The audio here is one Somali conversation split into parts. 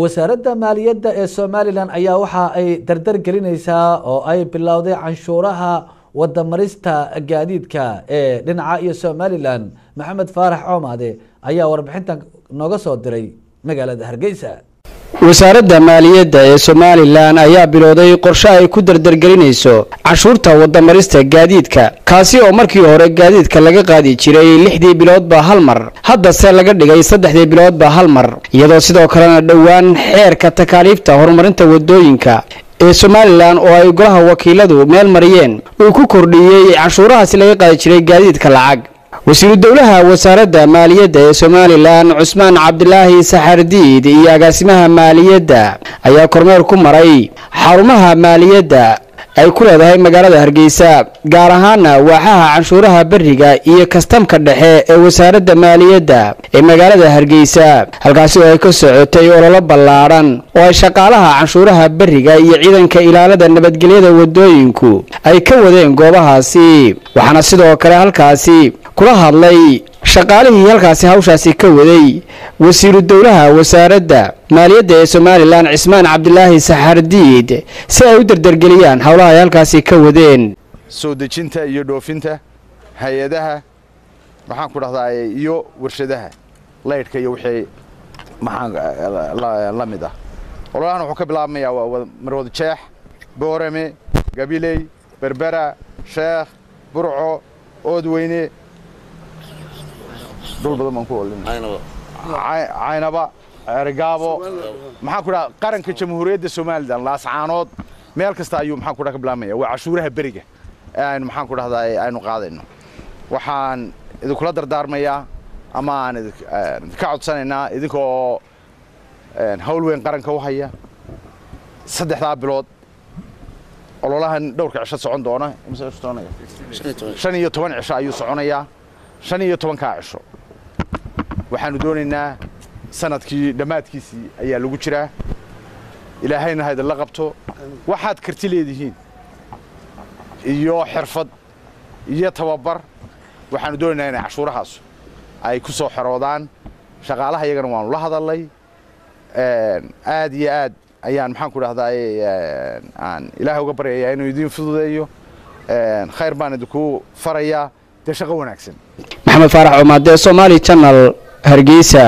wasaaradda maaliyadda ee Somaliland ayaa waxa ay dardar gelinaysaa oo ay bilowday canshuuraha wadamarista gaadiidka ee dhinaca iyo Somaliland. Maxamed Faarax Coomade ayaa warbixintan nooga soo diray magaalada Hargeysa. wasaaradda maaliyadda ee Somaliland ayaa bilowday qorshe ay ku dardar gelinayso canshuurta wadamarista gaadiidka kaasi oo markii hore gaadiidka laga qaadi jiray 6 biloodba hal mar hadda se laga dhigay 3 biloodba hal mar iyadoo sidoo kalena dhawaan xeerka takaaliifta horumarinta wadooyinka ee Somaliland oo ay golaha wakiiladu meel mariyeen uu ku kordhiyay canshuurahaasi laga qaadi jiray gaadiidka lacag. wasiir dawlaha wasaaradda maaliyadda ee Somaliland Cusmaan Cabdilaahi Saxardiid iyo agaasimaha maaliyadda ayaa kormeer ku maray xarumaha maaliyadda ay ku leedahay magaalada Hargeysa gaar ahaan waaxaha canshuuraha bariga iyo kastamka dhexe ee wasaaradda maaliyadda ee magaalada Hargeysa halkaas oo ay ka socotay olole ballaaran oo ay shaqaalaha canshuuraha bariga iyo ciidanka ilaalada nabadgelyada wadooyinku ay ka wadeen goobahaasi waxaana sidoo kale halkaasi kula hadlay shaqaalihii halkaasi hawshaasi ka waday wasiir dawlaha wasaaradda maaliyadda ee Somaliland Cusmaan Cabdilaahi Saxardiid si ay u dardargeliyaan hawlaha ay halkaasi ka wadeen soo dejinta iyo dhoofinta hay'adaha waxaan ku dhahdaa iyo warshadaha leydka iyo wixii maxaan la mid ah ololahan wuxuu ka bilaabmayaa Marwada Jeex Boorame Gabiley Berbera Sheekh Burco Oodweyne dul badan man ku olin Caynaba Ergaabo maxaan ku dhahaa qaranka jamhuuriyadda Somaliland laascaanood meel kasta ayuu maxaan ku dhahaa ka bilaabmaya waa cashuuraha bariga aan maxaan ku dhahdaa aynu qaadayno waxaan idinkula dardaarmayaa ama aan ka codsanaynaa idinkoo hawl weyn qaranka u haya 3 bilood ololahan dhowrka cisho socon doona 15 cisho ayuu soconayaa 15 ka cisho waxaanu doonaynaa sanadkii dhamaadkiisii ayaa lagu jiraa ilaahayna hayda la qabto waxaad karti leedihiin iyo xirfad iyo tababar waxaanu doonaynaa in cashuurahaas ay ku soo xaroodaan shaqaalaha iyagana waanu la hadalay aad iyo aad ayaan maxaan ku dhahdaa aan ilaahay uga baryayaa inuu idin fududeeyo khayr baan idinku farayaa de shaqo wanaagsan. Maxamed Faarax Coomade Somali Channel Hargeysa.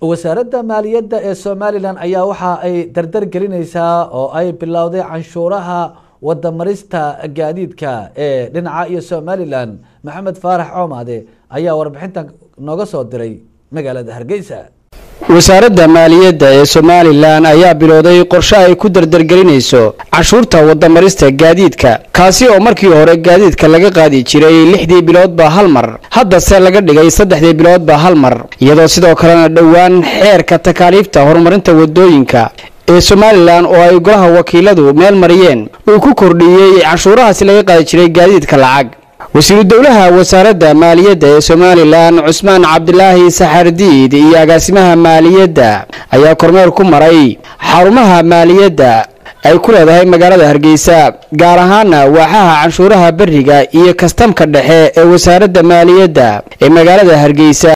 wasaaradda maaliyadda ee Somaliland ayaa waxa ay dardar gelinaysaa oo ay bilowday canshuuraha wadamarista gaadiidka ee dhinaca iyo Somaliland. Maxamed Faarax Coomade ayaa warbixintan nooga soo diray magaalada Hargeysa. wasaaradda maaliyadda ee Somaliland ayaa bilowday qorshe ay ku dardar gelinayso canshuurta wadamarista gaadiidka kaasi oo markii hore gaadiidka laga qaadi jiray 6 biloodba hal mar hadda se laga dhigay 3 biloodba hal mar iyadoo sidoo kalena dhawaan xeerka takaaliifta horumarinta wadooyinka ee Somaliland oo ay golaha wakiiladu meel mariyeen uu ku kordhiyay canshuurahaasi laga qaadi jiray gaadiidka lacag. wasiir dawlaha wasaaradda maaliyadda ee Somaliland Cusmaan Cabdilaahi Saxardiid iyo agaasimaha maaliyadda ayaa kormeer ku maray xarumaha maaliyadda ay ku leedahay magaalada Hargeysa gaar ahaan waaxaha canshuuraha bariga iyo kastamka dhexe ee wasaaradda maaliyadda ee magaalada Hargeysa